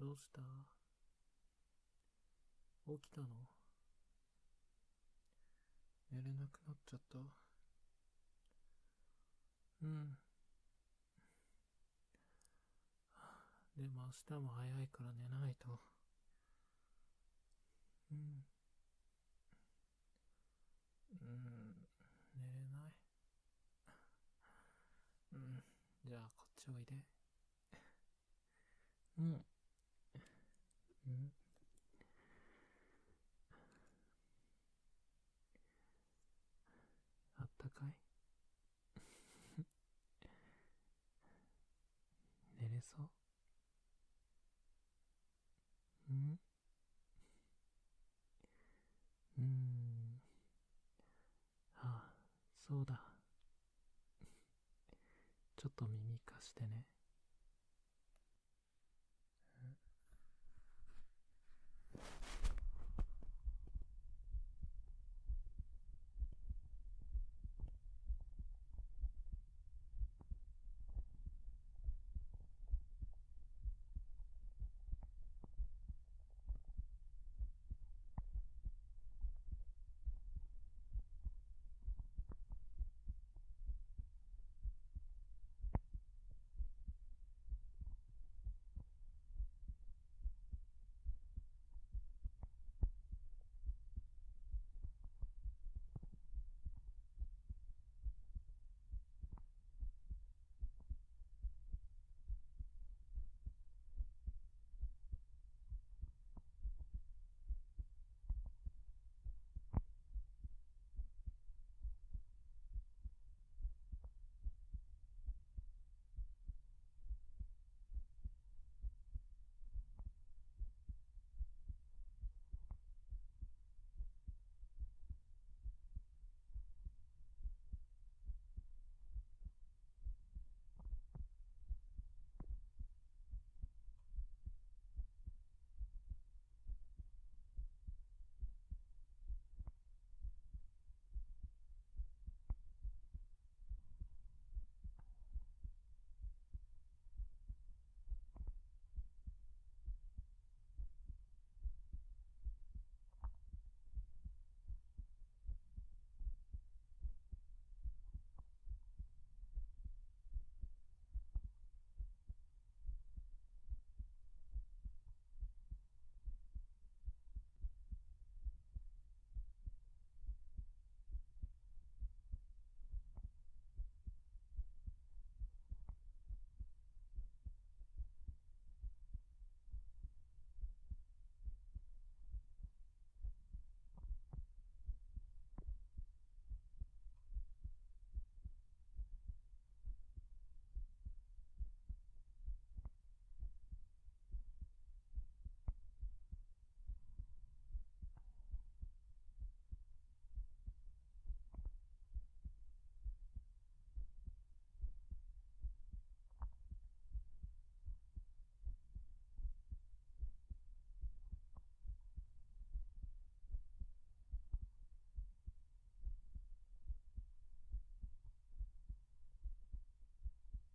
どうした？起きたの？寝れなくなっちゃった。うん。でも明日も早いから寝ないと。うん。寝れない。うん。じゃあこっちおいで。うん。うん。あったかい？寝れそう？うん。うーん。ああ、そうだ。ちょっと耳貸してね。